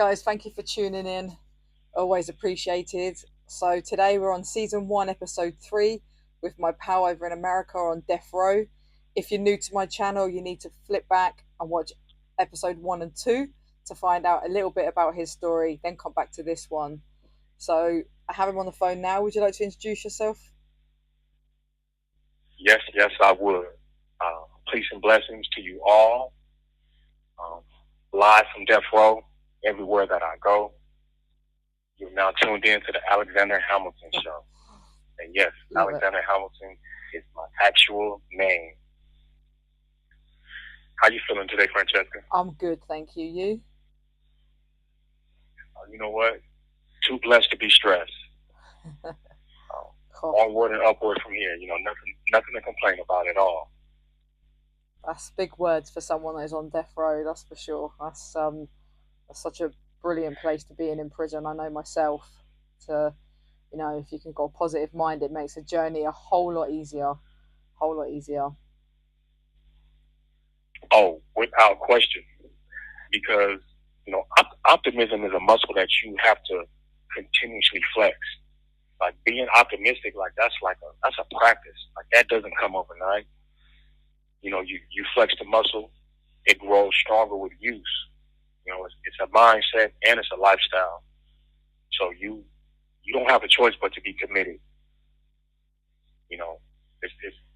Guys, thank you for tuning in. Always appreciated. So today we're on season one, episode three, with my pal over in America on death row. If you're new to my channel, you need to flip back and watch episode one and two to find out a little bit about his story. Then come back to this one. So I have him on the phone now. Would you like to introduce yourself? Yes, yes, I would. Peace and blessings to you all. Um, Live from Death Row, everywhere that I go. You're now tuned in to the Alexander Hamilton Show. And yes, Love it. Alexander Hamilton is my actual name. How you feeling today, Francesca? I'm good, thank you. You? You know what? Too blessed to be stressed. Cool. Onward and upward from here. Nothing to complain about at all. That's big words for someone that's on death row. That's for sure. That's such a brilliant place to be in prison. I know myself. To if you can got a positive mind, it makes the journey a whole lot easier. Whole lot easier. Oh, without question. Because optimism is a muscle that you have to continuously flex. Like being optimistic, that's a practice. Like that doesn't come overnight. You flex the muscle, it grows stronger with use. It's a mindset and it's a lifestyle. So you don't have a choice but to be committed.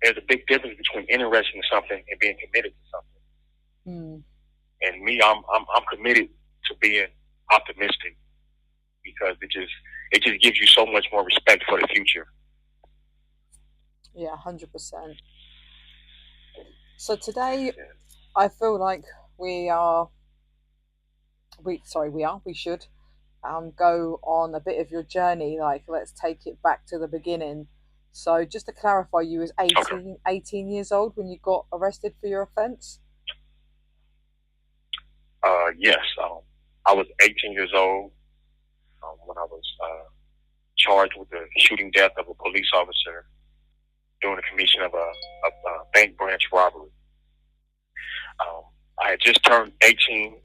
There's a big difference between interested in something and being committed to something. And me, I'm committed to being optimistic because it just gives you so much more respect for the future. Yeah, 100%. So today, I feel like we should go on a bit of your journey. Like, let's take it back to the beginning. So just to clarify, you was 18 years old when you got arrested for your offence? Yes. I was 18 years old when I was charged with the shooting death of a police officer during the commission of a bank branch robbery. I had just turned 18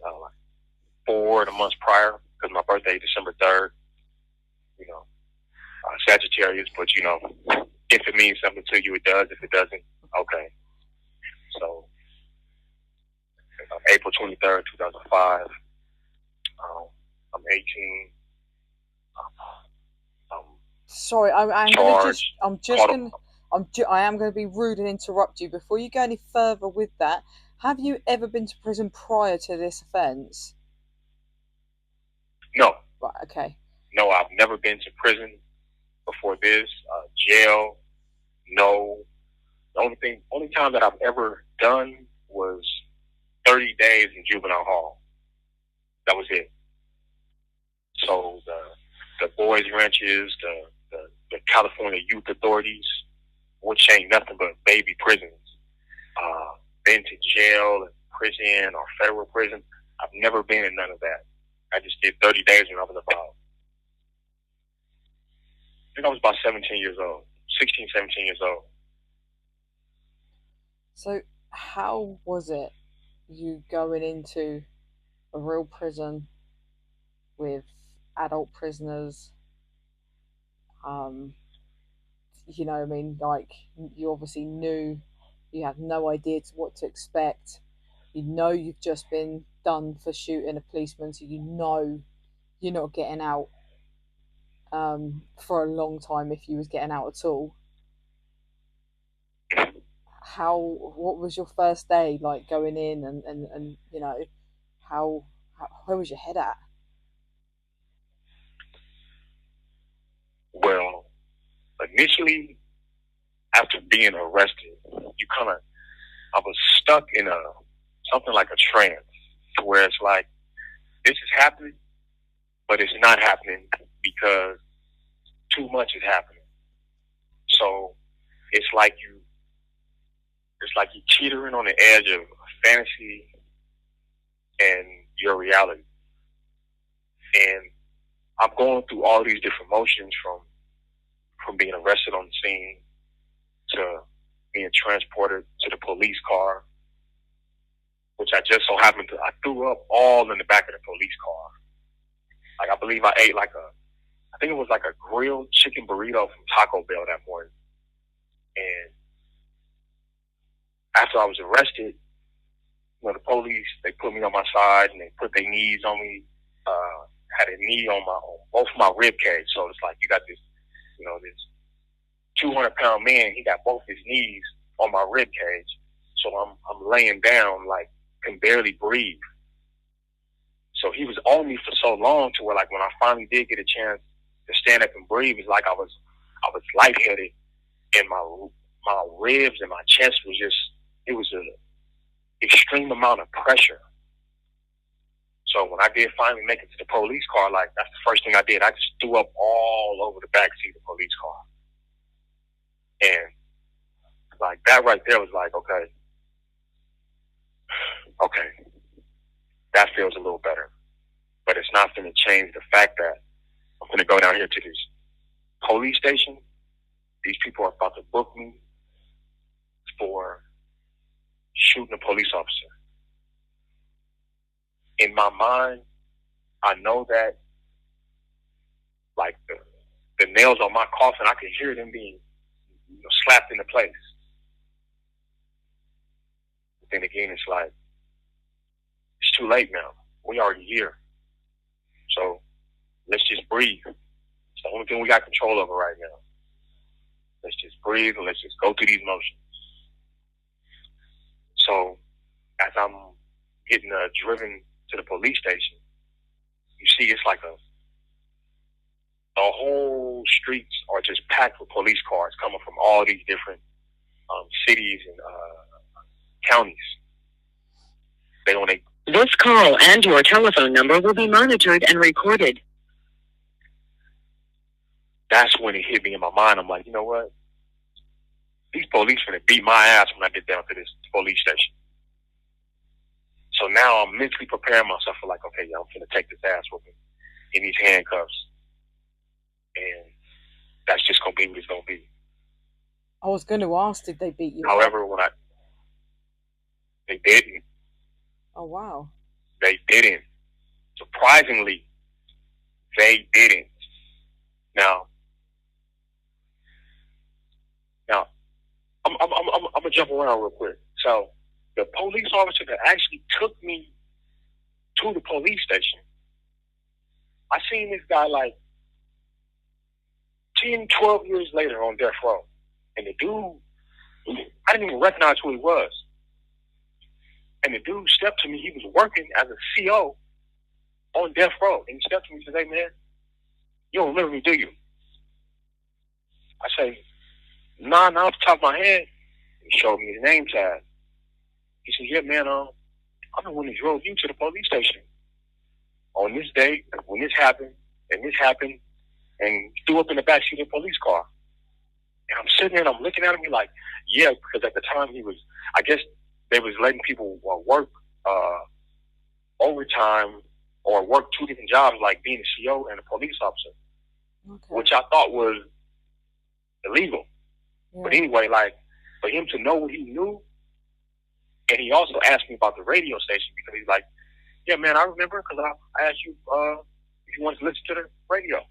4 months prior because my birthday is December 3rd. Sagittarius, but if it means something to you, it does. If it doesn't, okay. So April 23rd, 2005. I'm 18. Sorry, I am going to be rude and interrupt you. Before you go any further with that, have you ever been to prison prior to this offence? No. Right, okay. No, I've never been to prison before this. Jail, no. The only time that I've ever done was 30 days in juvenile hall. That was it. So the boys ranches, the California youth authorities, which ain't nothing but baby prisons. Been to jail and prison or federal prison. I've never been in none of that. I just did 30 days when I was about 17 years old, 16, 17 years old. So how was it you going into a real prison with adult prisoners? Like, you obviously knew, you had no idea what to expect. You've just been done for shooting a policeman, so you're not getting out for a long time if you was getting out at all. What was your first day like going in, and where was your head at? Well, initially, after being arrested, I was stuck in something like a trance, to where it's like, this is happening, but it's not happening because too much is happening. So it's like you're teetering on the edge of fantasy and your reality. And I'm going through all these different motions from being arrested on the scene to being transported to the police car, which I just so happened to, I threw up all in the back of the police car. believe I ate I think it was like a grilled chicken burrito from Taco Bell that morning. And after I was arrested, the police, they put me on my side and they put their knees on me, had a knee on both of my rib cage. So it's like you got this, this 200-pound man, he got both his knees on my rib cage. So I'm laying down, like, can barely breathe. So he was on me for so long to where, like, when I finally did get a chance to stand up and breathe, it's like I was lightheaded, and my ribs and my chest was just, it was an extreme amount of pressure. So when I did finally make it to the police car, like, that's the first thing I did. I just threw up all over the backseat of the police car. And, like, that right there was like, okay, that feels a little better. But it's not going to change the fact that I'm going to go down here to this police station. These people are about to book me for shooting a police officer. In my mind, I know that, like, the nails on my coffin, I can hear them being slapped into place. But then again, it's like, it's too late now. We already here. So let's just breathe. It's the only thing we got control over right now. Let's just breathe and let's just go through these motions. So as I'm getting driven to the police station, you see it's like the whole streets are just packed with police cars coming from all these different cities and counties. This call and your telephone number will be monitored and recorded. That's when it hit me in my mind. I'm like, you know what? These police finna beat my ass when I get down to this police station. So now I'm mentally preparing myself for, like, okay, I'm finna take this ass with me in these handcuffs. And that's just gonna be what it's gonna be. I was going to ask, did they beat you? However, they didn't. Oh, wow. They didn't. Surprisingly, they didn't. Now, I'm gonna jump around real quick. So, the police officer that actually took me to the police station, I seen this guy like 10, 12 years later on death row. And the dude, I didn't even recognize who he was. And the dude stepped to me. He was working as a CO on death row. And he stepped to me and said, hey, man, you don't remember me, do you? I say, nah, not off the top of my head. He showed me his name tag. He said, yeah, man, I'm the one that drove you to the police station on this day when this happened, and threw up in the backseat of the police car. And I'm sitting there and I'm looking at him like, yeah, because at the time I guess they was letting people work overtime or work two different jobs, like being a CO and a police officer, which I thought was illegal. Yeah. But anyway, like, for him to know what he knew, and he also asked me about the radio station because he's like, yeah, man, I remember because I asked you if you wanted to listen to the radio.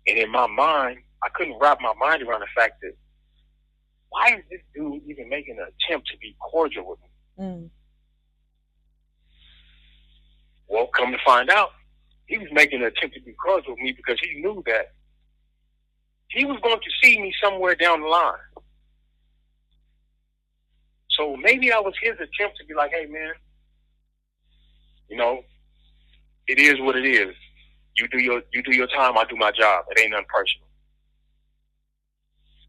And in my mind, I couldn't wrap my mind around the fact that why is this dude even making an attempt to be cordial with me? Mm. Well, come to find out, he was making an attempt to be cordial with me because he knew that he was going to see me somewhere down the line. So maybe that was his attempt to be like, hey, man, it is what it is. You do your time, I do my job. It ain't nothing personal.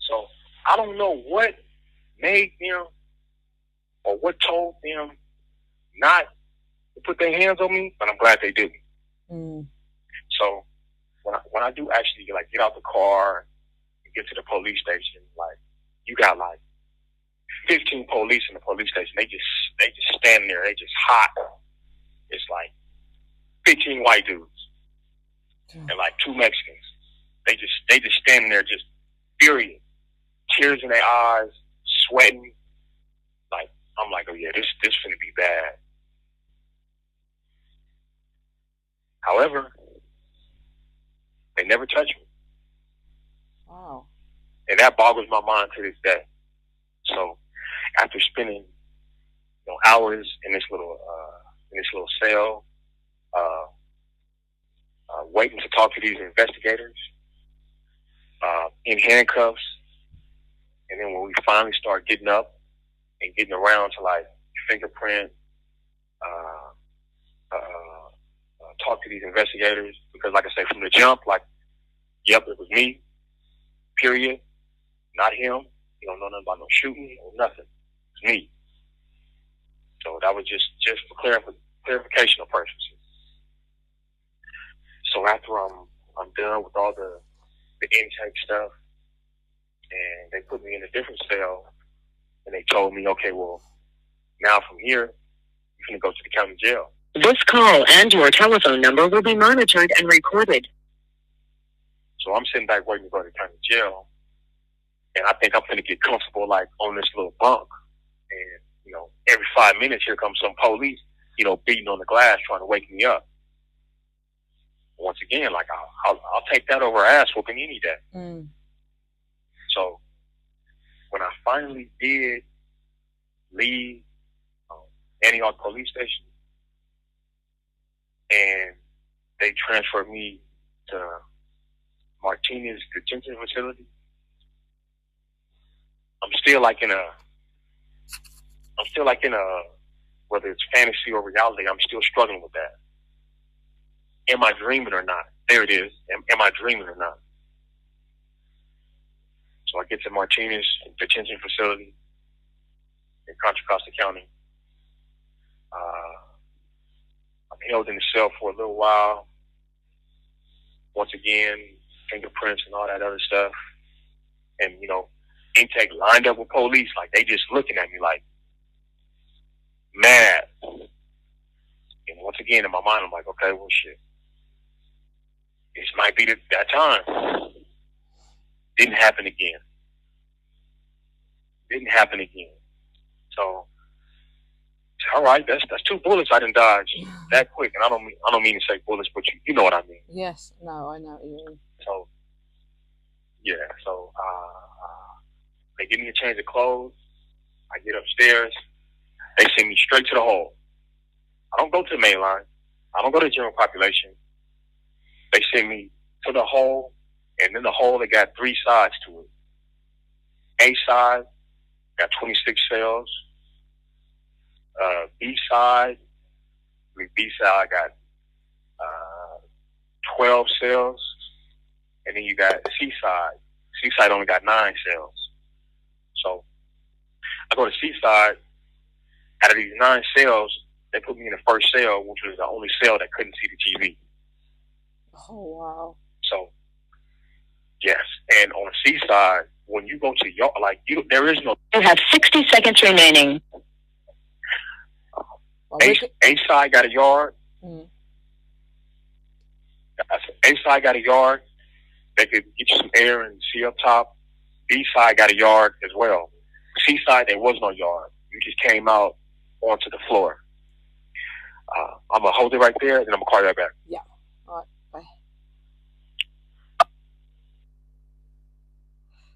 So I don't know what made them or what told them not to put their hands on me, but I'm glad they didn't. Mm. So when I do actually like get out the car and get to the police station, like you got like 15 police in the police station. They just standing there. They just hot. It's like 15 white dudes and like 2 Mexicans. They just standing there, just furious, tears in their eyes, sweating. Like I'm like, oh yeah, this finna be bad. However, they never touched me. Wow. And that boggles my mind to this day. So after spending hours in this little cell, uh, waiting to talk to these investigators, in handcuffs, and then when we finally start getting up and getting around to like fingerprint, talk to these investigators, because like I say, from the jump, like, yep, it was me, period, not him. You don't know nothing about no shooting or nothing. It's me. So that was just for clarificational purposes. So after I'm done with all the intake stuff, and they put me in a different cell, and they told me, okay, well, now from here, you're going to go to the county jail. This call and your telephone number will be monitored and recorded. So I'm sitting back waiting to go to the county jail, and I think I'm going to get comfortable, like, on this little bunk. And, every 5 minutes, here comes some police, beating on the glass, trying to wake me up. Once again, like, I'll take that over ass whooping any day. Mm. So when I finally did leave Antioch Police Station, and they transferred me to Martinez Detention Facility, I'm still like in a, whether it's fantasy or reality, I'm still struggling with that. Am I dreaming or not? There it is. Am I dreaming or not? So I get to Martinez Detention Facility in Contra Costa County. I'm held in the cell for a little while. Once again, fingerprints and all that other stuff. And, intake lined up with police, like they just looking at me like mad. And once again, in my mind, I'm like, okay, well, shit. This might be that time. Didn't happen again. So, all right, that's 2 bullets I didn't dodge that quick. And I don't mean to say bullets, but you know what I mean. Yes, no, I know what you mean. So, yeah, they give me a change of clothes. I get upstairs. They send me straight to the hole. I don't go to the main line. I don't go to the general population. They send me to the hole, and in the hole, they got 3 sides to it. A side got 26 cells. B side got 12 cells, and then you got C side. C side only got 9 cells. So I go to C side. Out of these 9 cells, they put me in the first cell, which was the only cell that couldn't see the TV. Oh, wow. So, yes. And on the C side, when you go to there is no... You have 60 seconds remaining. A side got a yard. Mm. A side got a yard. They could get you some air and see up top. B side got a yard as well. C side, there was no yard. You just came out onto the floor. I'm going to hold it right there, and I'm going to call you right back. Yeah. All right. Bye.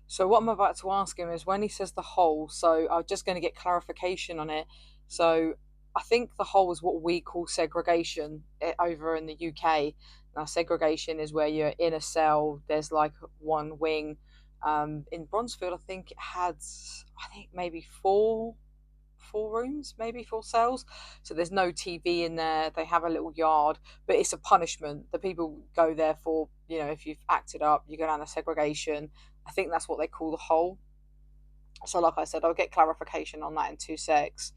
So what I'm about to ask him is when he says the hole, so I'm just going to get clarification on it. So I think the hole is what we call segregation over in the UK. Now, segregation is where you're in a cell. There's like one wing. In Bronzefield, I think it had, maybe four rooms, maybe 4 cells. So there's no TV in there. They have a little yard, but it's a punishment. The people go there for, if you've acted up, you go down to segregation. I think that's what they call the hole. So like I said, I'll get clarification on that in 2 secs.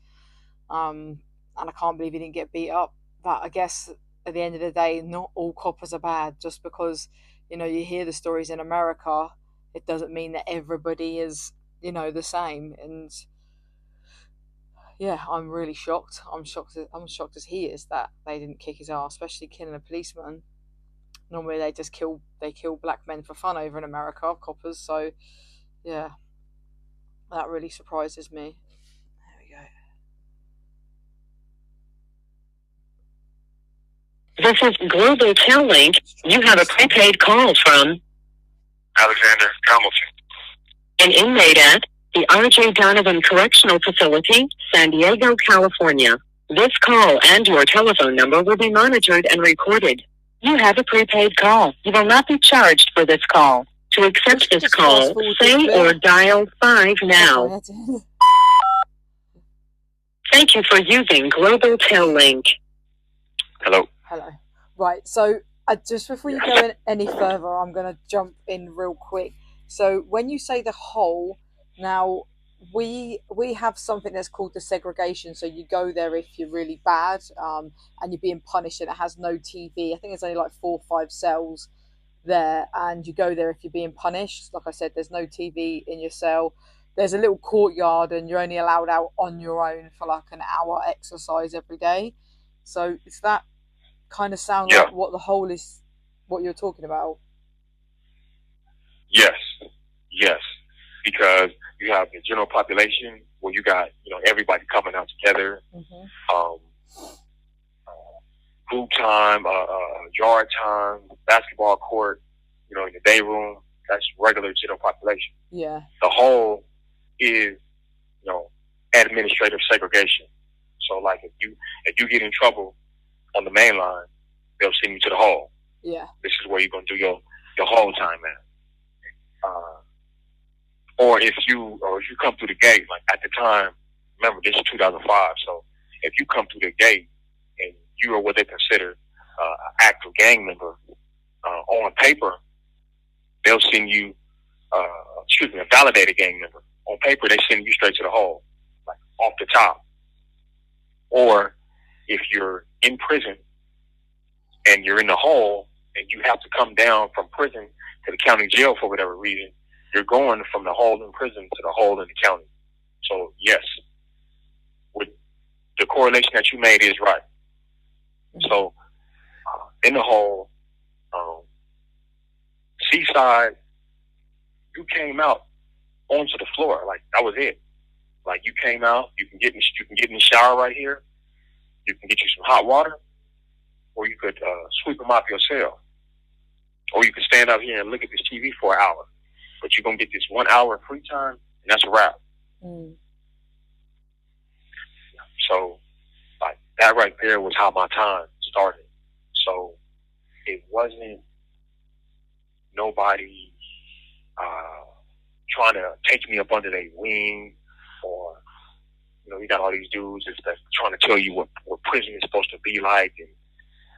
And I can't believe he didn't get beat up. But I guess at the end of the day, not all coppers are bad. Just because, you hear the stories in America, it doesn't mean that everybody is, the same. And yeah, I'm really shocked. I'm shocked as he is that they didn't kick his ass, especially killing a policeman. Normally they just kill black men for fun over in America, coppers. So yeah, that really surprises me. There we go. This is Global Tel Link. You have a prepaid call from Alexander Hamilton. an inmate at the R.J. Donovan Correctional Facility, San Diego, California. This call and your telephone number will be monitored and recorded. You have a prepaid call. You will not be charged for this call. To accept this Just call, fast forward say this bit. or dial 5 now. Okay. Thank you for using Global Tel Link. Hello. Hello. Right, so just before you go in any further, I'm going to jump in real quick. So when you say the whole, now we have something that's called the segregation. So you go there if you're really bad, and you're being punished, and it has no TV. I think it's only like 4 or 5 cells there, and you go there if you're being punished. Like I said, there's no TV in your cell. There's a little courtyard, and you're only allowed out on your own for like an hour exercise every day. So is that kind of sound Yeah. like what the whole is, what you're talking about? Yes. Yes. Because you have the general population where you got, everybody coming out together. Mm-hmm. Group time, yard time, basketball court, in the day room. That's regular general population. Yeah. The whole is, administrative segregation. So, like, if you get in trouble on the main line, they'll send you to the hall. Yeah. This is where you're gonna do your hall time at. Or if you come through the gate, like at the time, remember this is 2005. So if you come through the gate and you are what they consider an active gang member, on paper, they'll send you, a validated gang member. On paper, they send you straight to the hall, like off the top. Or if you're in prison and you're in the hall and you have to come down from prison to the county jail for whatever reason, you're going from the hall in prison to the hall in the county. So yes, with the correlation that you made is right. Mm-hmm. So in the hall, Seaside, you came out onto the floor. Like that was it. Like you came out, you can get in the shower right here. You can get you some hot water, or you could sweep them off your cell, or you could stand out here and look at this TV for an hour. But you're gonna get this 1 hour of free time, and that's a wrap. Mm. So, like that right there was how my time started. So it wasn't nobody trying to take me up under their wing, or you got all these dudes that's trying to tell you what prison is supposed to be like, and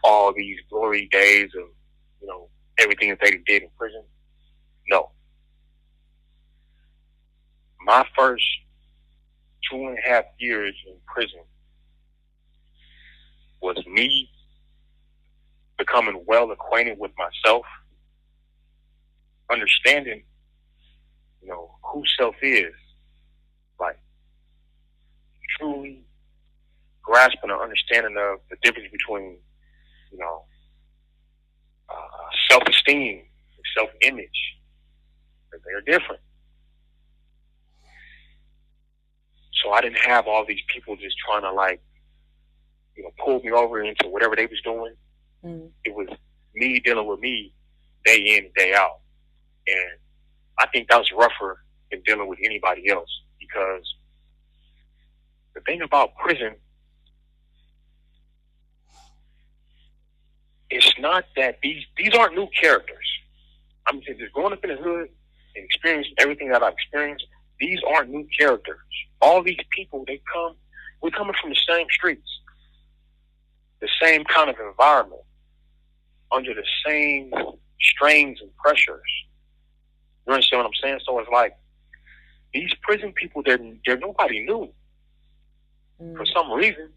all these glory days of everything that they did in prison. No. My first 2.5 years in prison was me becoming well acquainted with myself, understanding, who self is, like truly grasping or understanding of the difference between, self-esteem and self-image. They're different. So I didn't have all these people just trying to pull me over into whatever they was doing. Mm. It was me dealing with me day in, day out. And I think that was rougher than dealing with anybody else, because the thing about prison, it's not that these aren't new characters. I'm just growing up in the hood and experiencing everything that I've experienced. These aren't new characters. All these people, we're coming from the same streets, the same kind of environment, under the same strains and pressures. You understand what I'm saying? So it's like these prison people, they're nobody new. Mm. For some reason,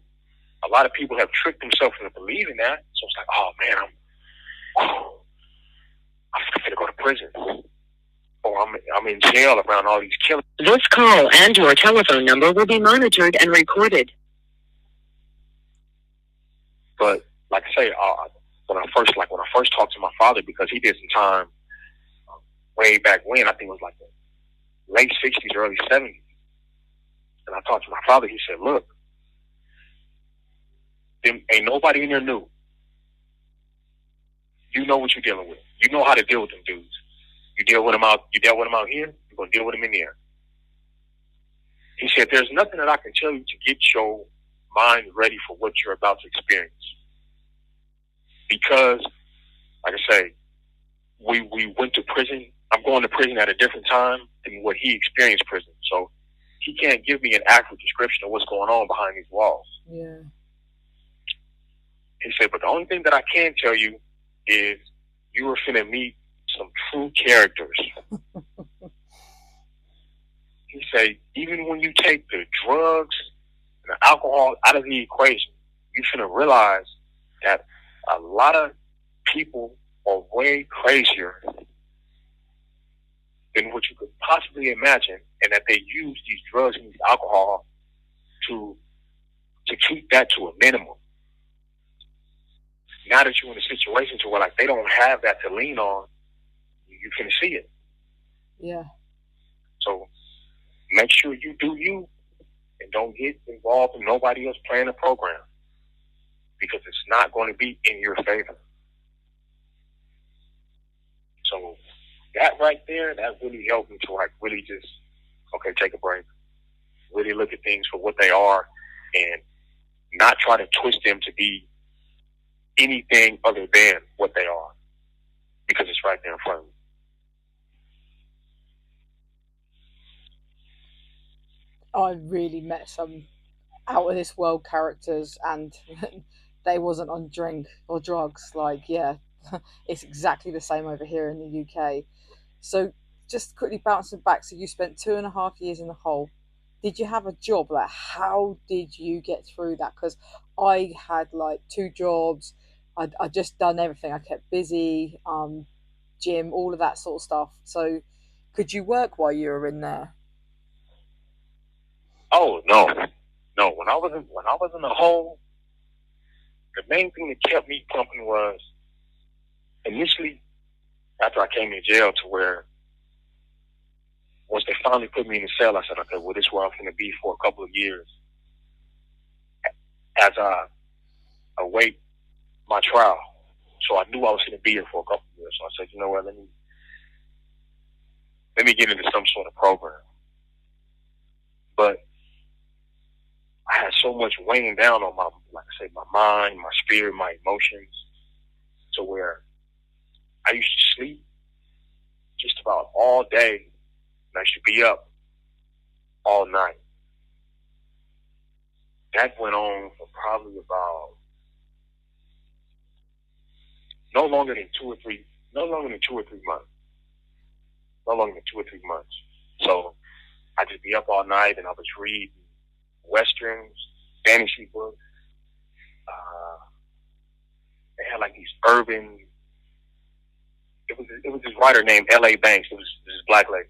a lot of people have tricked themselves into believing that. So it's like, oh man, I'm going to go to prison. Or I'm in jail around all these killers. This call and your telephone number will be monitored and recorded. But like I say, when I first talked to my father, because he did some time way back when, I think it was like the late 60s, early 70s. And I talked to my father, he said, look, ain't nobody in there new. You know what you're dealing with. You know how to deal with them dudes. You dealt with them out here, you're going to deal with them in there. He said, there's nothing that I can tell you to get your mind ready for what you're about to experience. Because, like I say, we went to prison. I'm going to prison at a different time than what he experienced prison. So he can't give me an accurate description of what's going on behind these walls. Yeah. He said, but the only thing that I can tell you is you are finna meet some true characters. He said, even when you take the drugs and the alcohol out of the equation, you finna realize that a lot of people are way crazier than what you could possibly imagine, and that they use these drugs and these alcohol to keep that to a minimum. Now that you're in a situation to where like they don't have that to lean on, you can see it. Yeah. So make sure you do you and don't get involved in nobody else playing the program, because it's not going to be in your favor. So that right there, that really helped me to like really just, okay, take a break. Really look at things for what they are and not try to twist them to be anything other than what they are, because it's right there in front of me. I really met some out of this world characters, and they wasn't on drink or drugs. Like, yeah, it's exactly the same over here in the UK. So just quickly bouncing back, so you spent 2.5 years in the hole. Did you have a job? Like, how did you get through that? Because I had like 2 jobs. I just done everything. I kept busy, gym, all of that sort of stuff. So could you work while you were in there? Oh no. When I was in the hole, the main thing that kept me pumping was initially after I came in jail, to where once they finally put me in the cell, I said, okay, well, this is where I'm going to be for a couple of years as I await my trial. So I knew I was going to be here for a couple of years. So I said, you know what, let me get into some sort of program. But I had so much weighing down on my, like I say, my mind, my spirit, my emotions, to where I used to sleep just about all day, and I should be up all night. That went on for probably about no longer than 2 or 3 months. So I just be up all night, and I was reading westerns, fantasy books. They had like these urban. It was this writer named L.A. Banks. It was this black lady,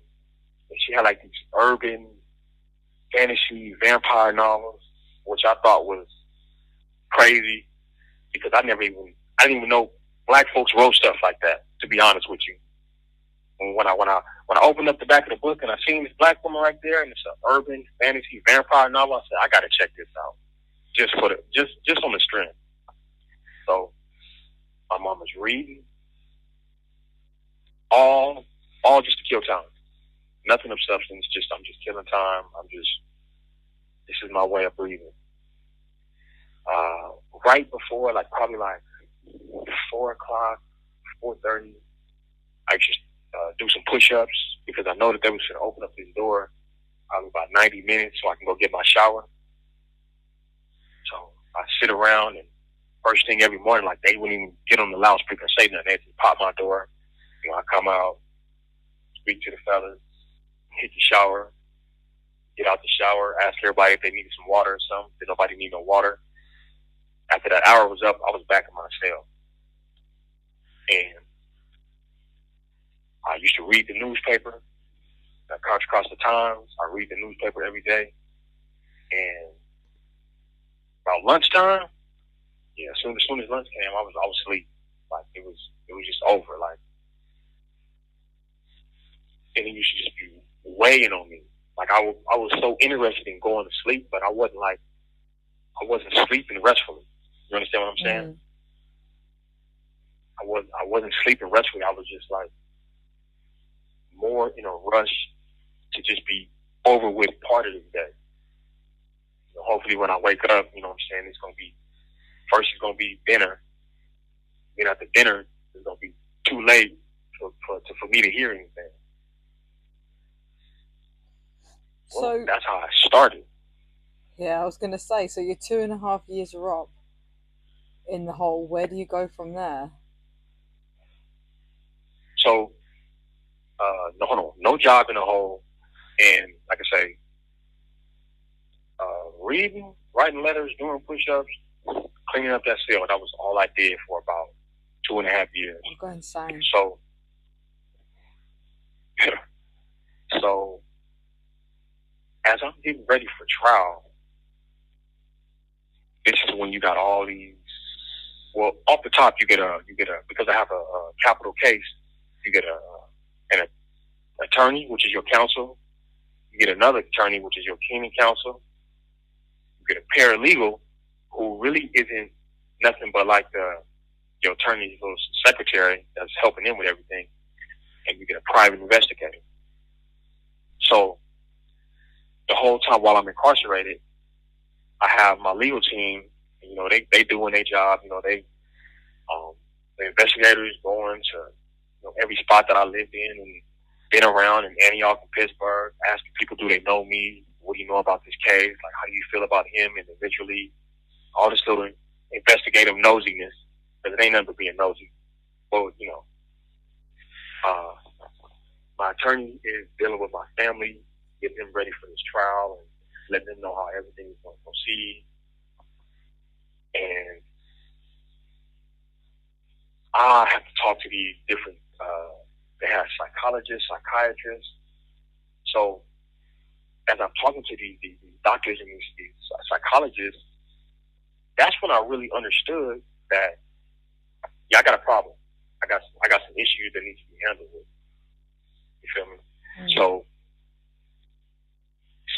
and she had like these urban fantasy vampire novels, which I thought was crazy, because I didn't even know black folks wrote stuff like that, to be honest with you. And when I opened up the back of the book and I seen this black woman right there, and it's an urban fantasy vampire novel, I said, I gotta check this out, just on the strength. So my mom was reading, all just to kill time. Nothing of substance, I'm just killing time. This is my way of breathing. Right before, like probably like 4 o'clock, 4:30, I just do some push-ups, because I know that they was going to open up this door probably about 90 minutes so I can go get my shower. So I sit around, and first thing every morning, like they wouldn't even get on the loudspeaker and say nothing. They just pop my door. You know, I come out, speak to the fellas, hit the shower, get out the shower, ask everybody if they needed some water or something. Did nobody need no water? After that hour was up, I was back in my cell. And I used to read the newspaper. I crouch across the Times. I read the newspaper every day. And about lunchtime, yeah, as soon as lunch came, I was asleep. Like it was just over. Like, and it used to just be weighing on me. Like I was so interested in going to sleep, but I wasn't sleeping restfully. You understand what I'm saying? I I wasn't sleeping restfully. I was just like more in a rush to just be over with part of the day. Hopefully when I wake up, you know what I'm saying, it's gonna be dinner. Then after dinner, it's gonna be too late for me to hear anything. Well, So that's how I started. yeah, I was gonna say, so you're 2.5 years are up in the hole. Where do you go from there? So no, hold on, no job in the hole, and like I say, reading, writing letters, doing push-ups, cleaning up that cell. That was all I did for about 2.5 years. I'll go insane. So, so as I'm getting ready for trial, this is when you got all these. Well, off the top, you get a because I have a capital case. You get an attorney, which is your counsel. You get another attorney, which is your keening counsel. You get a paralegal, who really isn't nothing but like your attorney's little secretary that's helping them with everything. And you get a private investigator. So the whole time while I'm incarcerated, I have my legal team. You know, they doing their job. You know, the investigators going to every spot that I lived in and been around in Antioch and Pittsburgh, asking people, do they know me? What do you know about this case? Like, how do you feel about him individually? All this little investigative nosiness, because it ain't nothing but being nosy. Well, my attorney is dealing with my family, getting them ready for this trial and letting them know how everything is going to proceed. And I have to talk to these different, they have psychologists, psychiatrists. So as I'm talking to these doctors and these psychologists, that's when I really understood that, yeah, I got a problem. I got some issues that need to be handled with. You feel me? Mm-hmm. So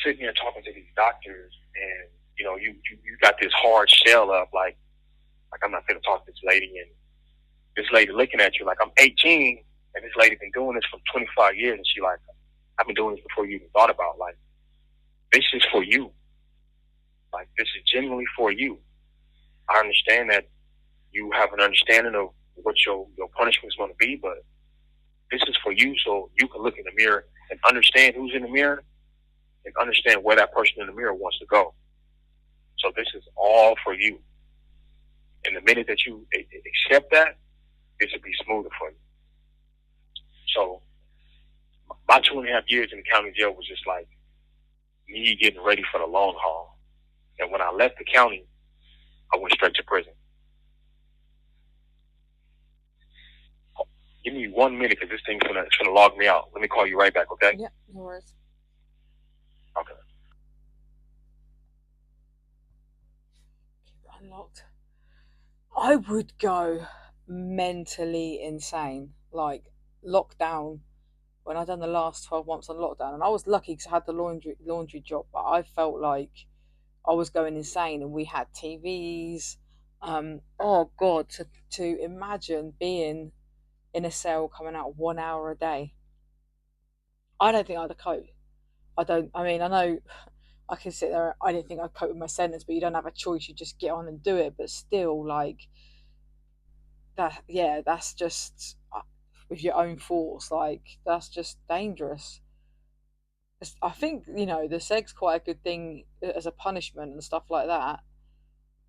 sitting there talking to these doctors, and you got this hard shell up, like I'm not gonna talk to this lady, and this lady looking at you like I'm 18, and this lady been doing this for 25 years, and she like, I've been doing this before you even thought about. Like, this is for you. Like, this is genuinely for you. I understand that you have an understanding of what your punishment is going to be, but this is for you, so you can look in the mirror and understand who's in the mirror and understand where that person in the mirror wants to go. So this is all for you. And the minute that you accept that, this will be smoother for you. So my 2.5 years in the county jail was just like me getting ready for the long haul. And when I left the county, I went straight to prison. Give me 1 minute, because this thing's gonna log me out. Let me call you right back, okay? Yeah, no worries. Okay. Keep it unlocked. I would go mentally insane. Like, lockdown, when I done the last 12 months on lockdown, and I was lucky because I had the laundry job, but I felt like I was going insane, and we had TVs. Oh God, to imagine being in a cell coming out 1 hour a day. I don't think I'd have coped. I know I can sit there, I didn't think I'd cope with my sentence, but you don't have a choice, you just get on and do it. But still, like, that's just with your own thoughts, like, that's just dangerous. I think, the seg's quite a good thing as a punishment and stuff like that.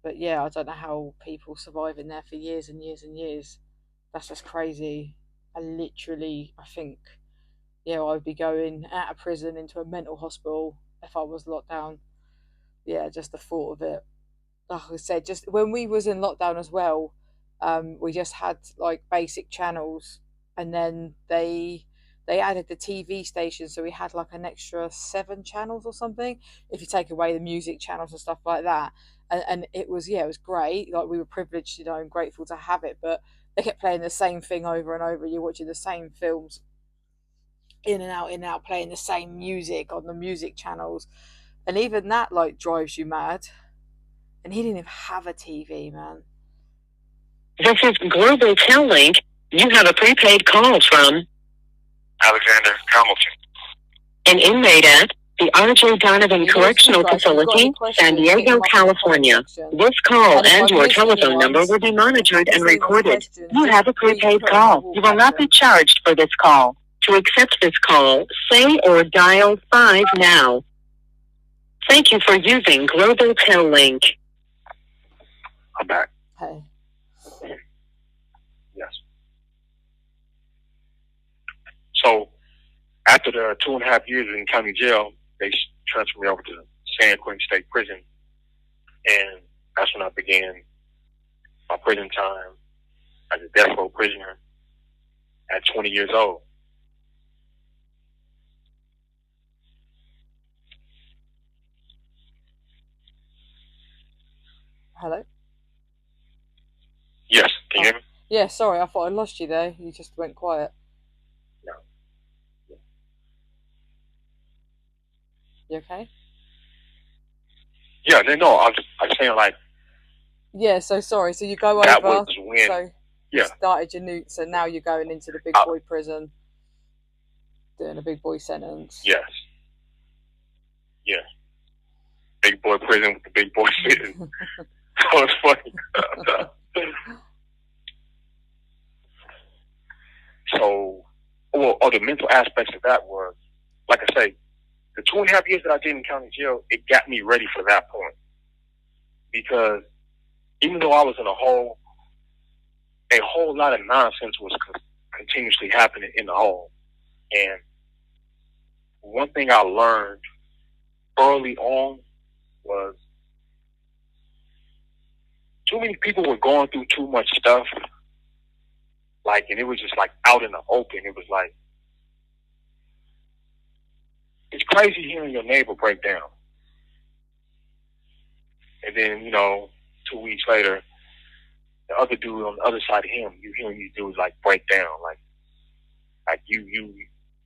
But yeah, I don't know how people survive in there for years and years and years. That's just crazy. I think, I'd be going out of prison into a mental hospital if I was locked down. Yeah, just the thought of it. Like I said, just when we was in lockdown as well, we just had like basic channels, and then they added the TV station, so we had like an extra 7 channels or something, if you take away the music channels and stuff like that. And it was great. Like, we were privileged, and grateful to have it, but they kept playing the same thing over and over. You're watching the same films in and out, playing the same music on the music channels, and even that like drives you mad. And he didn't even have a TV, man. This is Global Tel Link. You have a prepaid call from Alexander Hamilton. an inmate at the R.J. Donovan Correctional Facility, San Diego, California. This call and your telephone number will be monitored and recorded. You have a prepaid call. You will not be charged for this call. To accept this call, say or dial 5 now. Thank you for using Global Tel Link. I'm back. Hey. Yes. So, after the 2.5 years in county jail, they transferred me over to San Quentin State Prison, and that's when I began my prison time as a death row prisoner at 20 years old. Hello? Yes, can you hear me? Yeah, sorry, I thought I lost you there. You just went quiet. No. You okay? Yeah, no, I was saying like, Yeah, so sorry. So you go that over, was when, so yeah. you started your newt, so now you're going into the big boy prison, doing a big boy sentence. Yes. Yeah. Big boy prison with the big boy sitting. So it's funny. So, the mental aspects of that was, like I say, the 2.5 years that I did in county jail, it got me ready for that point. Because even though I was in a whole lot of nonsense was continuously happening in the hole. And one thing I learned early on was too many people were going through too much stuff. Like, and it was just like out in the open. It was like, it's crazy hearing your neighbor break down. And then, 2 weeks later, the other dude on the other side of him, you hearing these dudes like break down. Like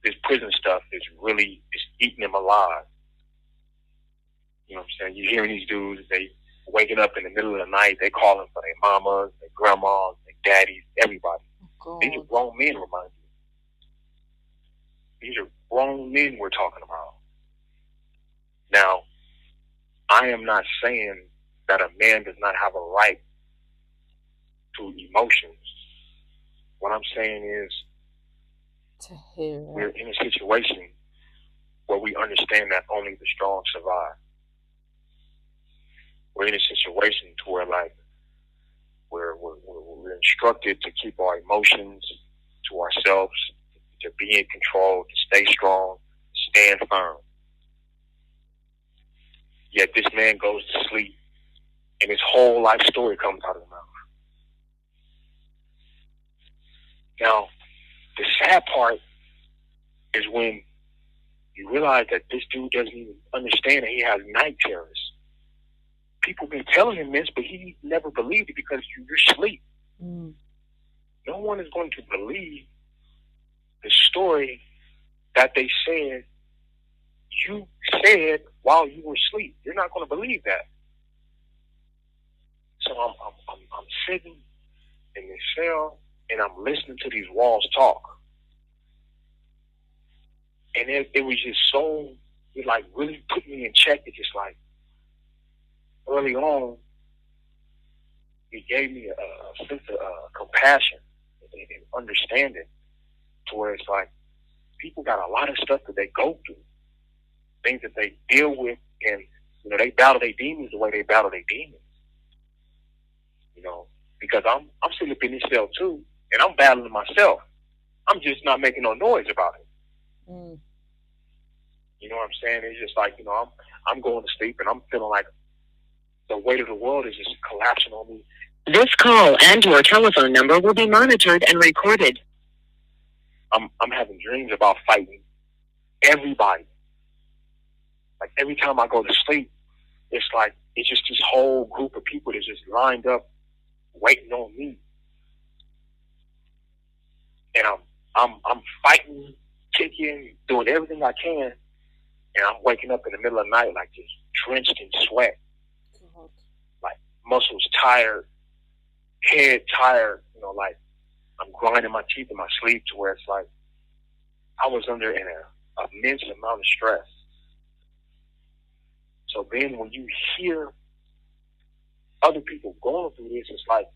this prison stuff is eating them alive. You know what I'm saying? You're hearing these dudes, they waking up in the middle of the night, they calling for their mamas, their grandmas, their daddies, everybody. Oh, these are grown men, remind you. These are grown men we're talking about. Now, I am not saying that a man does not have a right to emotions. What I'm saying is, to hear it. We're in a situation where we understand that only the strong survive. We're in a situation to where, like, we're instructed to keep our emotions to ourselves, to be in control, to stay strong, to stand firm. Yet this man goes to sleep, and his whole life story comes out of his mouth. Now, the sad part is when you realize that this dude doesn't even understand that he has night terrors. People been telling him this, but he never believed it because you're asleep. Mm. No one is going to believe the story that they said you said while you were asleep. You're not going to believe that. So I'm sitting in this cell and I'm listening to these walls talk. And it was just so, it like really put me in check. It just like, early on, it gave me a sense of compassion and understanding to where it's like, people got a lot of stuff that they go through, things that they deal with, and, they battle their demons the way they battle their demons. Because I'm sitting up in this cell too, and I'm battling myself. I'm just not making no noise about it. Mm. You know what I'm saying? It's just like, I'm going to sleep and I'm feeling like the weight of the world is just collapsing on me. This call and your telephone number will be monitored and recorded. I'm having dreams about fighting everybody. Like every time I go to sleep, it's like it's just this whole group of people that's just lined up waiting on me. And I'm fighting, kicking, doing everything I can, and I'm waking up in the middle of the night like just drenched in sweat. God. Like muscles tired, head tired, like I'm grinding my teeth in my sleep to where it's like I was under an immense amount of stress. So then when you hear other people going through this, it's like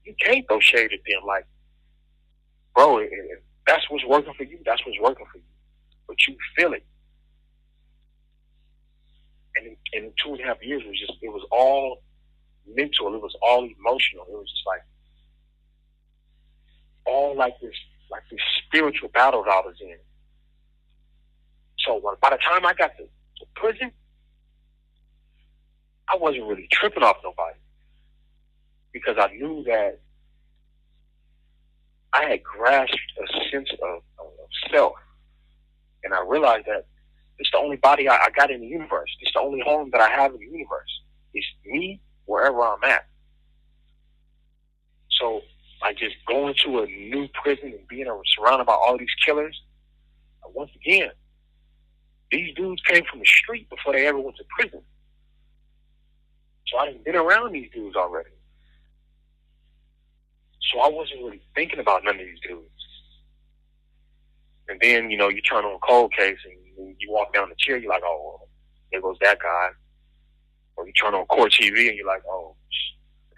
you can't throw shade at them. Like, bro, if that's what's working for you, that's what's working for you. But you feel it. And in 2.5 years, it was all mental. It was all emotional. It was just like all like this spiritual battle that I was in. So by the time I got to prison, I wasn't really tripping off nobody because I knew that I had grasped a sense of self, and I realized that it's the only body I got in the universe. It's the only home that I have in the universe. It's me wherever I'm at. So like just going to a new prison and being surrounded by all these killers, once again, these dudes came from the street before they ever went to prison. So I done been around these dudes already. So I wasn't really thinking about none of these dudes. And then, you turn on a cold case and you walk down the chair, you're like, oh, well, there goes that guy. Or you turn on court TV and you're like, oh,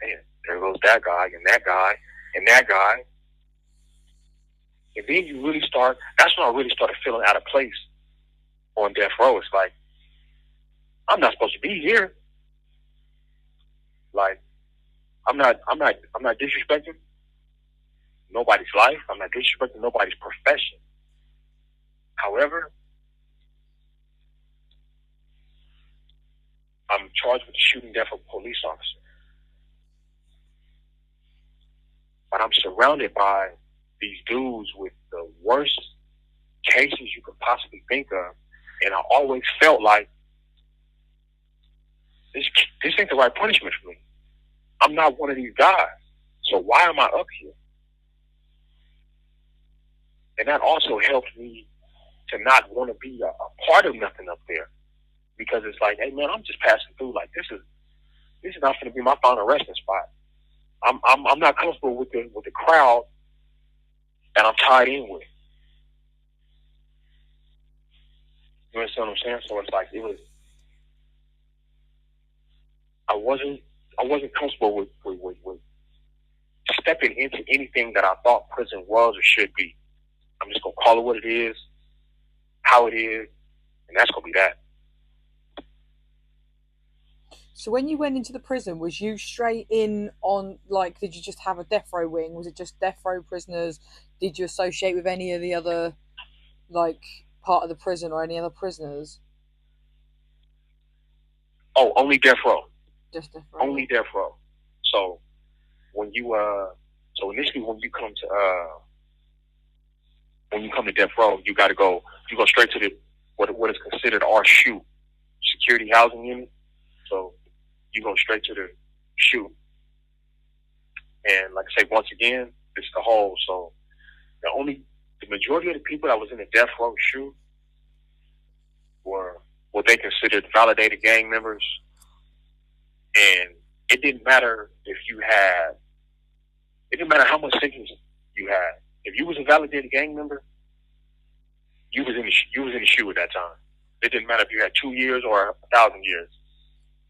man, there goes that guy and that guy and that guy. And then you really that's when I really started feeling out of place on death row. It's like, I'm not supposed to be here. Like, I'm not disrespecting nobody's life. I'm not disrespecting nobody's profession. However, I'm charged with the shooting death of a police officer. But I'm surrounded by these dudes with the worst cases you could possibly think of. And I always felt like this ain't the right punishment for me. I'm not one of these guys. So why am I up here? And that also helped me to not want to be a part of nothing up there. Because it's like, hey man, I'm just passing through. Like this is not going to be my final resting spot. I'm not comfortable with the crowd that I'm tied in with. You understand what I'm saying? So it's like I wasn't comfortable with stepping into anything that I thought prison was or should be. I'm just gonna call it what it is, how it is, and that's gonna be that. So when you went into the prison, was you straight in on, like, did you just have a death row wing? Was it just death row prisoners? Did you associate with any of the other, like, part of the prison or any other prisoners? Oh, only death row. Just death row. Only death row. So when you initially when you come to death row, you go straight to what is considered our SHU, security housing unit. So you go straight to the SHU. And like I say, once again, it's the whole. So the majority of the people that was in the death row SHU were what they considered validated gang members. And it didn't matter how much sentence you had. If you was a validated gang member, you was in the SHU at that time. It didn't matter if you had 2 years or 1,000 years.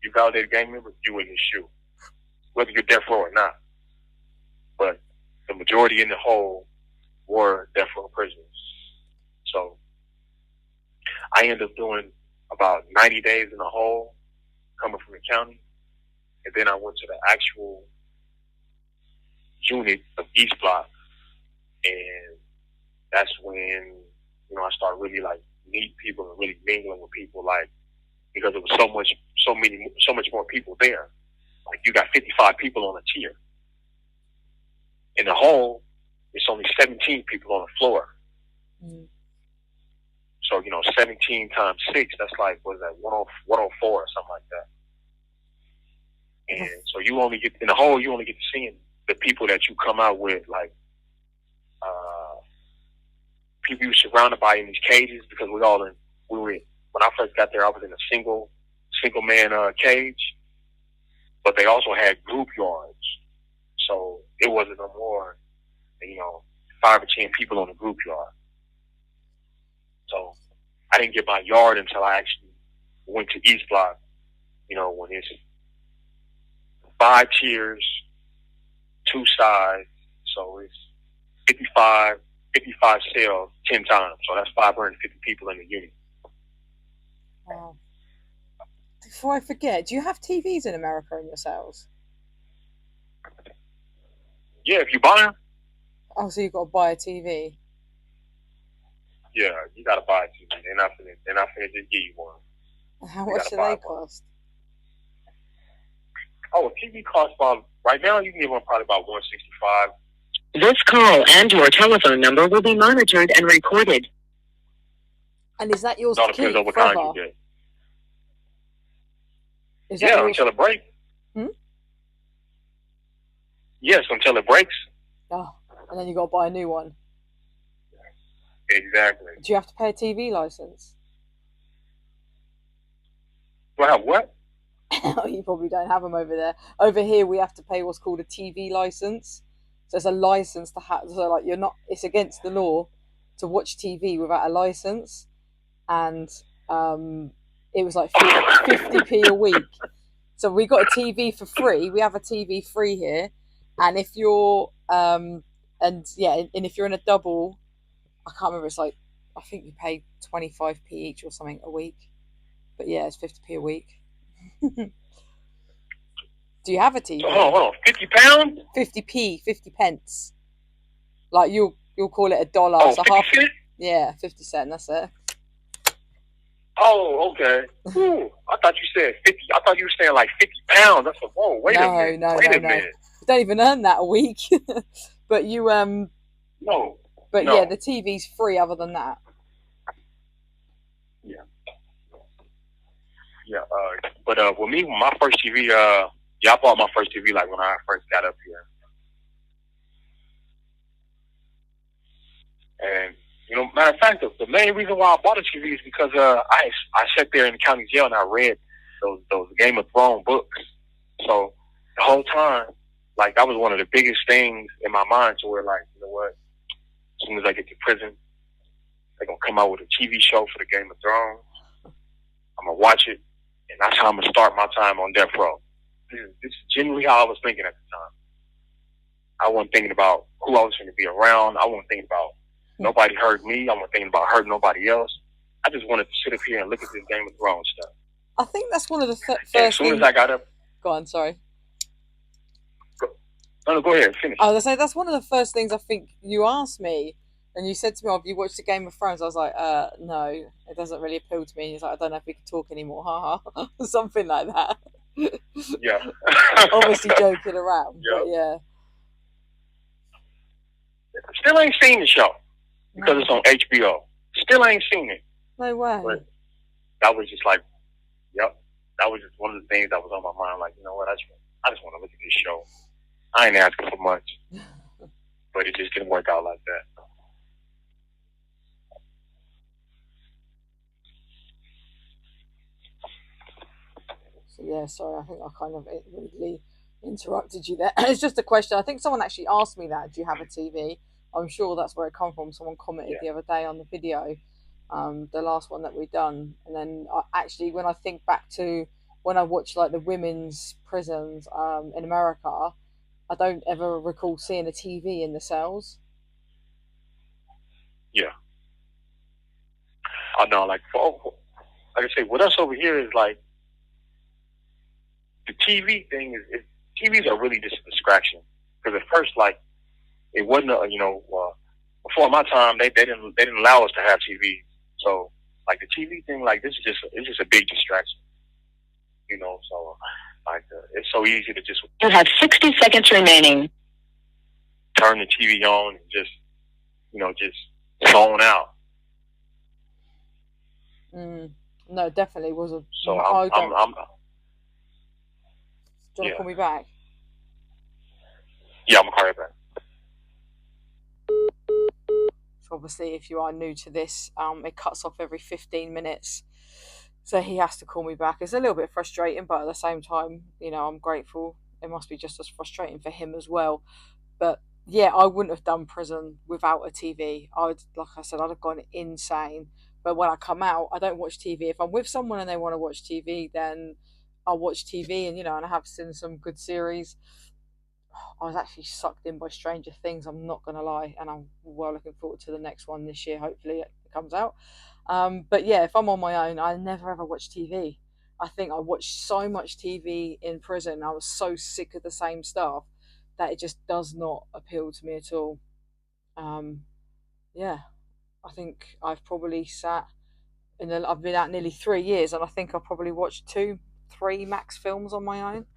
You validated gang member, you were in the SHU, whether you're death row or not. But the majority in the whole were death row prisoners. So I ended up doing about 90 days in the hole, coming from the county, and then I went to the actual unit of East Block, and that's when I started really like meeting people and really mingling with people, like, because there was so much more people there. Like you got 55 people on a tier. In the hole, it's only 17 people on the floor. Mm. So 17 times 6, that's like, what is that, 104 or something like that. And so you only get to seeing the people that you come out with, like people you surrounded by in these cages, because when I first got there, I was in a single man cage, but they also had group yards. So it wasn't no more, 5 or 10 people on the group yard. So I didn't get my yard until I actually went to East Block, when it's 5 tiers, 2 sides. So it's 55 cells 10 times. So that's 550 people in the unit. Wow. Before I forget, do you have TVs in America in your cells? Yeah, if you buy them. Oh, so you've got to buy a TV. Yeah, you gotta buy a TV. They're not finna just give you one. How much do they cost? Oh, a TV costs about, right now you can get one probably about $165. This call and your telephone number will be monitored and recorded. And is that yours It all to depends keep on what forever? kind you get. Is that Yeah, yours? until it breaks. Yes, until it breaks. Oh, and then you got to buy a new one. Exactly. Do you have to pay a TV license? Do I have what? You probably don't have them over there. Over here, we have to pay what's called a TV license. So it's a license to have. So like it's against the law to watch TV without a license, and it was like 50p a week. So we got a TV for free. We have a TV free here, and if you're and if you're in a double, I can't remember. It's like I think you pay 25p each or something a week. But yeah, it's 50p a week. Do you have a TV? So hold on, £50? 50p, 50 pence. Like you'll call it $1. Oh, so 50 half. cents? Yeah, 50 cents. That's it. Oh, okay. Ooh, I thought you said 50. I thought you were saying like 50 pounds. I said, whoa, wait a minute. No. Wait a minute. You don't even earn that a week. But you No. But no. yeah, the TV's free. Other than that. Yeah. Yeah. But with me, my first TV, I bought my first TV like when I first got up here. And matter of fact, the main reason why I bought a TV is because I sat there in the county jail and I read those Game of Thrones books. So the whole time, like that was one of the biggest things in my mind. To where like, you know what? As soon as I get to prison, they're gonna come out with a TV show for the Game of Thrones. I'm gonna watch it, and that's how I'm gonna start my time on death row. This is generally how I was thinking at the time. I wasn't thinking about who I was going to be around. I wasn't thinking about nobody hurt me. I wasn't thinking about hurting nobody else. I just wanted to sit up here and look at this Game of Thrones stuff. I think that's one of the first as soon as I got up. Go on, sorry. No, go ahead, finish. I was going to say, that's one of the first things I think you asked me. And you said to me, have you watched the Game of Thrones? I was like, no, it doesn't really appeal to me. And he's like, I don't know if we can talk anymore. Ha. Something like that. Yeah. Obviously joking around. Yep. But yeah. Still ain't seen the show. Because it's on HBO. Still ain't seen it. No way. But that was just like, yep. That was just one of the things that was on my mind. Like, you know what? I just want to look at this show. I ain't asking for much. But it just didn't work out like that. So yeah, sorry, I think I kind of rudely interrupted you there. It's just a question. I think someone actually asked me that. Do you have a TV? I'm sure that's where it come from. Someone commented the other day on the video, the last one that we've done. And then actually, when I think back to when I watched like the women's prisons in America, I don't ever recall seeing a TV in the cells. Yeah. I know, like I say, with us over here is like the TV thing is TVs are really just a distraction. Because at first, like, it wasn't before my time they didn't allow us to have TV. So like the TV thing, like this is just a big distraction. So like it's so easy to just. You have 60 seconds remaining. Turn the TV on and just zone out. No, definitely was a. So Do I'm you want to call me back? Yeah, I'm gonna call you back. So obviously, if you are new to this, it cuts off every 15 minutes. So he has to call me back. It's a little bit frustrating, but at the same time, I'm grateful it must be just as frustrating for him as well. But yeah, I wouldn't have done prison without a TV. Like I said, I'd have gone insane. But when I come out, I don't watch TV. If I'm with someone and they want to watch TV, then I'll watch TV. And and I have seen some good series. I was actually sucked in by Stranger Things. I'm not gonna lie, and I'm well looking forward to the next one this year. Hopefully, it comes out. But yeah, if I'm on my own, I never ever watch TV. I think I watched so much TV in prison. I was so sick of the same stuff that it just does not appeal to me at all. Um, yeah, I think I've probably sat I've been out nearly 3 years, and I think I've probably watched 3 max films on my own.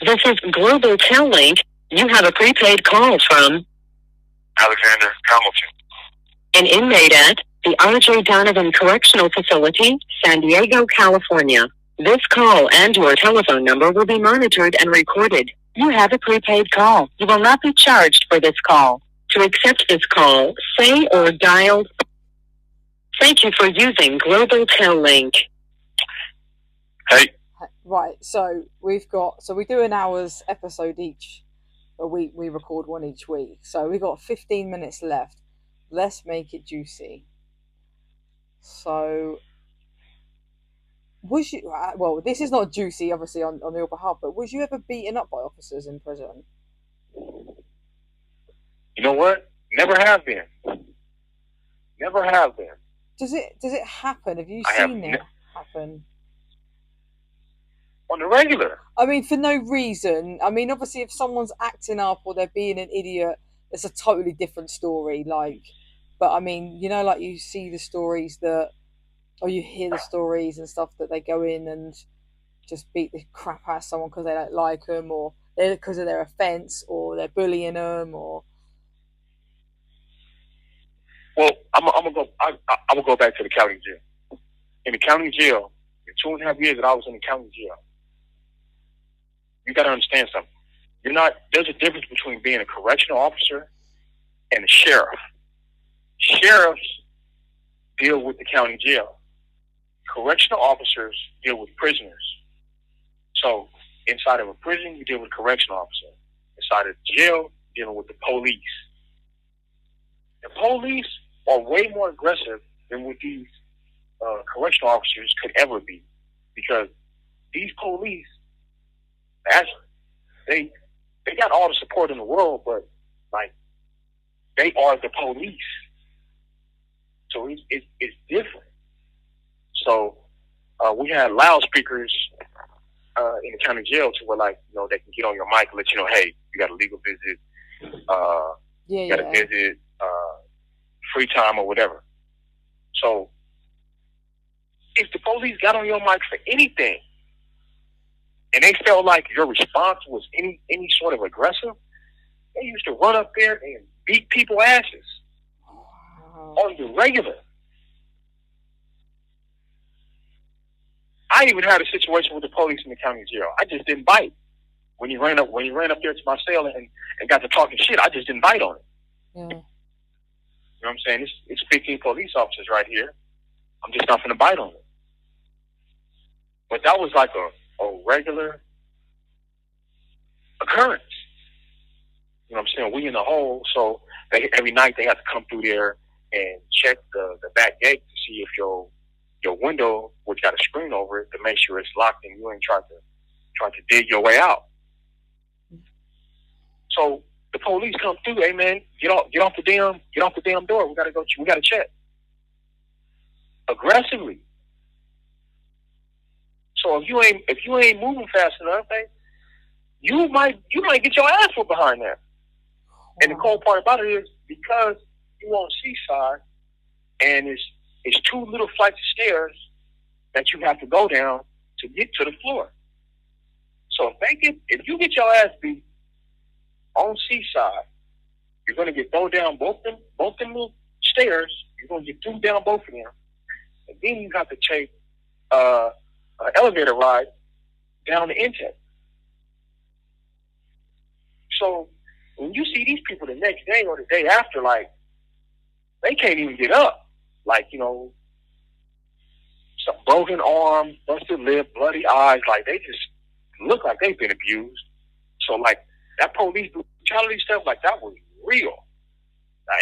This is Global Tel Link. You have a prepaid call from Alexander Hamilton. an inmate at the R.J. Donovan Correctional Facility, San Diego, California. This call and your telephone number will be monitored and recorded. You have a prepaid call. You will not be charged for this call. To accept this call, say or dial. Thank you for using Global Tel Link. Hey. Right, so we do an hour's episode each. We record one each week. So we got 15 minutes left. Let's make it juicy. So, was you? Well, this is not juicy, obviously, on your behalf. But was you ever beaten up by officers in prison? You know what? Never have been. Never have been. Does it happen? Have you I seen have it happen? On the regular. I mean, for no reason. I mean, obviously, if someone's acting up or they're being an idiot, it's a totally different story. But I mean, like you see the stories or you hear the stories and stuff that they go in and just beat the crap out of someone because they don't like them, or because of their offence, or they're bullying them, or. Well, I'm gonna go back to the county jail. In the county jail, the 2.5 years that I was in the county jail, you got to understand something. There's a difference between being a correctional officer and a sheriff. Sheriffs deal with the county jail. Correctional officers deal with prisoners. So inside of a prison, you deal with a correctional officer. Inside of jail, you're dealing with the police. The police are way more aggressive than what these correctional officers could ever be, because these police, they got all the support in the world, but they are the police. So it's different. So we had loudspeakers in the county jail to where they can get on your mic and let you know, hey, you got a legal visit, you got a visit, free time or whatever. So if the police got on your mic for anything and they felt like your response was any sort of aggressive, they used to run up there and beat people's asses on the regular. I even had a situation with the police in the county jail. I just didn't bite. When he ran up there to my cell and got to talking shit, I just didn't bite on it. Yeah. You know what I'm saying? It's 15 police officers right here. I'm just not going to bite on it. But that was like a regular occurrence. You know what I'm saying? We in the hole, so every night they have to come through there and check the back gate to see if your window, which got a screen over it, to make sure it's locked and you ain't trying to dig your way out. So the police come through, hey man, get off the damn door. We gotta check. Aggressively. So if you ain't moving fast enough, you might get your ass put behind there. And the cold part about it is, because you on Seaside and it's 2 little flights of stairs that you have to go down to get to the floor. So if you get your ass beat on Seaside, you're gonna get thrown down both them little stairs. You're gonna get thrown down both of them, and then you have to take an elevator ride down the intake. So when you see these people the next day or the day after, they can't even get up. Some broken arm, busted lip, bloody eyes, they just look like they've been abused. So like that police brutality stuff, like that was real,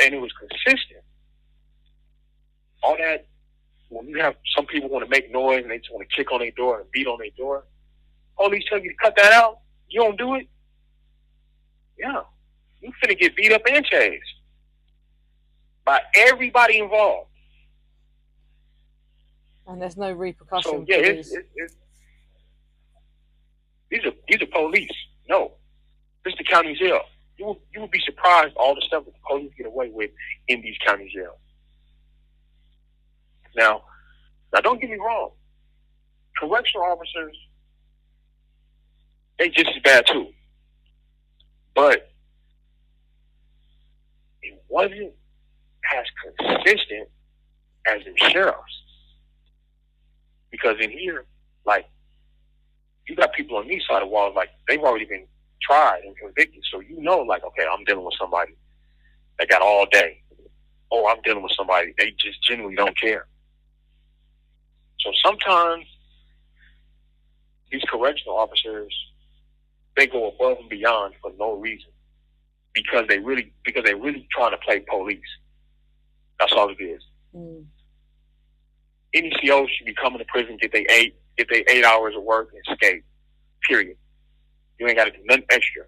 and it was consistent. All that, when you have some people want to make noise and they just want to kick on their door and beat on their door, police tell you to cut that out. You don't do it. Yeah, you finna get beat up and chased by everybody involved. And there's no repercussion. So yeah, these are police. No, this is the county jail. You would be surprised all the stuff that the police get away with in these county jails. Now don't get me wrong. Correctional officers, they just as bad too. But it wasn't as consistent as the sheriffs. Because in here, like, you got people on these side of the walls, like, they've already been tried and convicted. So you know, like, okay, I'm dealing with somebody that got all day. Oh, I'm dealing with somebody, they just genuinely don't care. So sometimes these correctional officers, they go above and beyond for no reason. Because they really trying to play police. That's all it is. Mm. Any CO should be coming to prison, get they 8 hours of work and escape. Period. You ain't got to do nothing extra.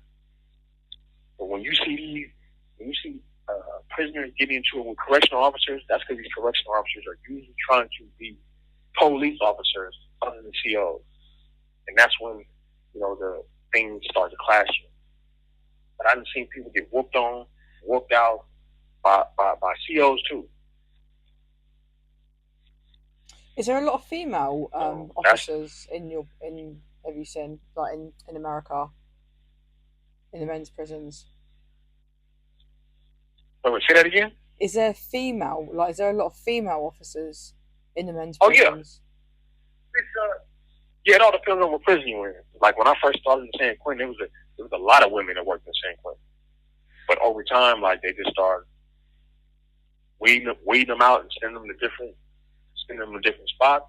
But when you see prisoners getting into it with correctional officers, that's because these correctional officers are usually trying to be police officers other than COs, and that's when the things start to clash. But I've seen people get whooped out by COs too. Is there a lot of female officers have you seen, like in America, in the men's prisons? Wait, say that again? Is there a lot of female officers in the men's prisons? Yeah, it all depends on what prison you're in. Like when I first started in San Quentin, there was a lot of women that worked in San Quentin. But over time, like they just started weeding them out and sending them to different spots.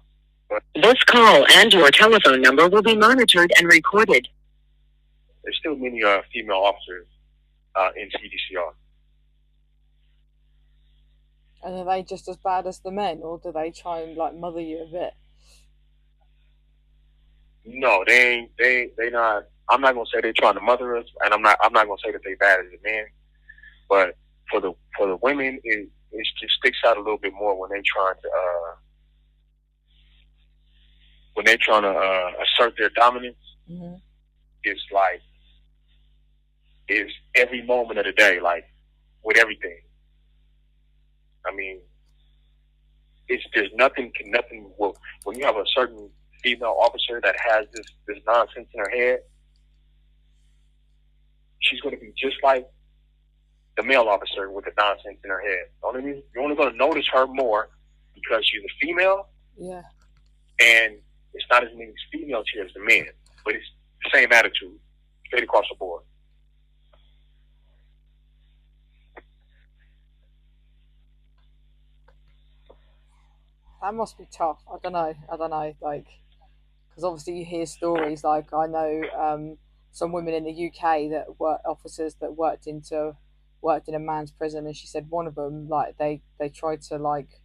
But This call and your telephone number will be monitored and recorded. there's still many female officers in CDCR. And are they just as bad as the men, or do they try and like mother you a bit? No, they not. I'm not gonna say they're trying to mother us, and I'm not gonna say that they bad as a man. But for the women, it just sticks out a little bit more when they trying to assert their dominance. Mm-hmm. It's every moment of the day, like with everything. I mean, there's nothing will, when you have a certain female officer that has this nonsense in her head, she's going to be just like the male officer with the nonsense in her head. You're only going to notice her more because she's a female. Yeah. And it's not as many females here as the men, but it's the same attitude straight across the board. That must be tough. I don't know, like, because obviously you hear stories, like I know some women in the UK that were officers that worked in a man's prison, and she said one of them, like, they tried to, like,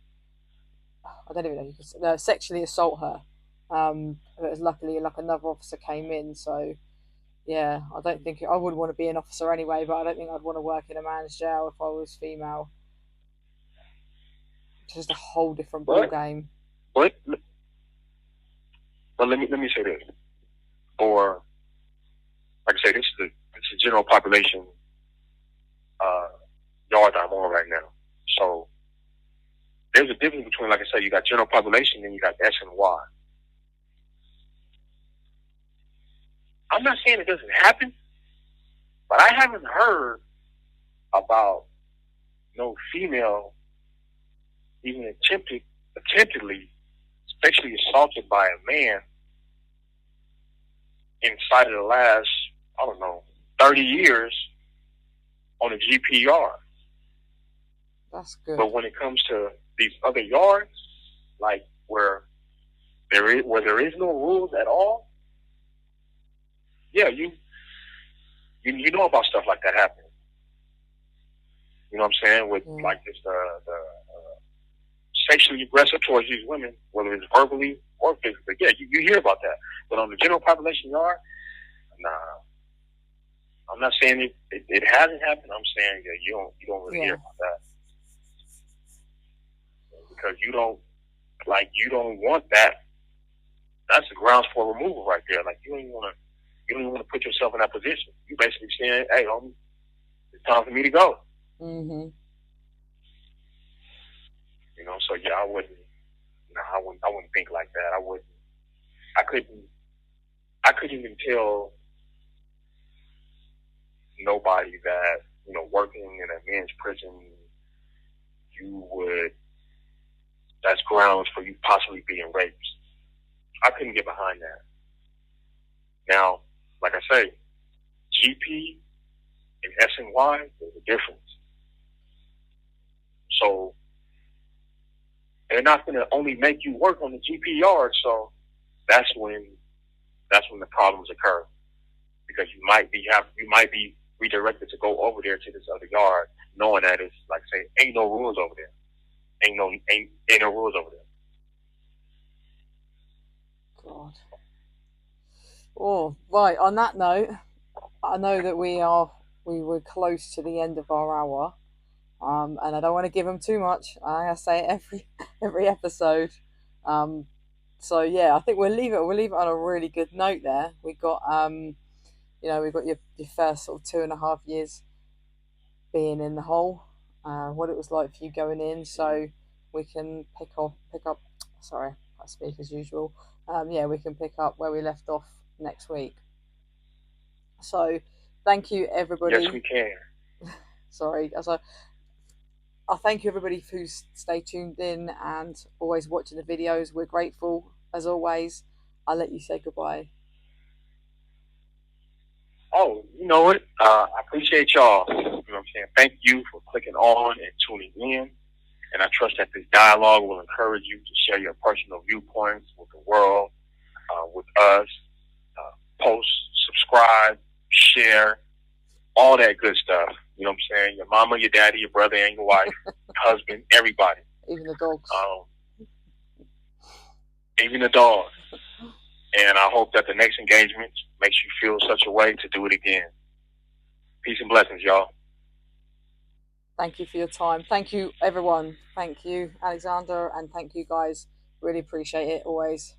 I don't even know, you could sexually assault her. But it was luckily like another officer came in, so yeah, I don't think I would want to be an officer anyway, but I don't think I'd want to work in a man's jail if I was female. Just a whole different ball game. But let me say this, or like I say, this is the general population yard that I'm on right now. So there's a difference between, like I said, you got general population and you got S and Y. I'm not saying it doesn't happen, but I haven't heard about no female even attemptedly sexually assaulted by a man inside of the last, 30 years on a GPR. That's good. But when it comes to these other yards, like where there is no rules at all, yeah, you know about stuff like that happening. You know what I'm saying? With like just the sexually aggressive towards these women, whether it's verbally or physically. Yeah, you hear about that. But on the general population yard, nah. I'm not saying it hasn't happened. I'm saying that you don't really hear about that because you don't want that. That's the grounds for removal right there. Like you don't even want to put yourself in that position. You basically saying, hey, homie, it's time for me to go. Mm-hmm. You know, so yeah, I wouldn't think like that. I couldn't even tell nobody that, you know, working in a men's prison, that's grounds for you possibly being raped. I couldn't get behind that. Now, like I say, GP and SNY, there's a difference. So they're not going to only make you work on the GP yard. So that's when the problems occur, because you might be redirected to go over there to this other yard, knowing that it's like say ain't no rules over there, ain't no rules over there. God. Oh, right. On that note, I know that we were close to the end of our hour, and I don't want to give them too much. I say it every episode. So yeah, I think we'll leave it on a really good note there. We got we've got your first sort of 2.5 years being in the hole, what it was like for you going in, so we can pick up. Sorry, I speak as usual. We can pick up where we left off next week. So, thank you everybody. Yes, we can. Sorry, I thank you everybody who stay tuned in and always watching the videos. We're grateful as always. I'll let you say goodbye. Oh, you know what? I appreciate y'all. You know what I'm saying? Thank you for clicking on and tuning in. And I trust that this dialogue will encourage you to share your personal viewpoints with the world, with us. Post, subscribe, share, all that good stuff. You know what I'm saying? Your mama, your daddy, your brother, and your wife, husband, everybody. Even the dogs. Even the dog. And I hope that the next engagement makes you feel such a way to do it again. Peace and blessings, y'all. Thank you for your time. Thank you, everyone. Thank you, Alexander, and thank you, guys. Really appreciate it, always.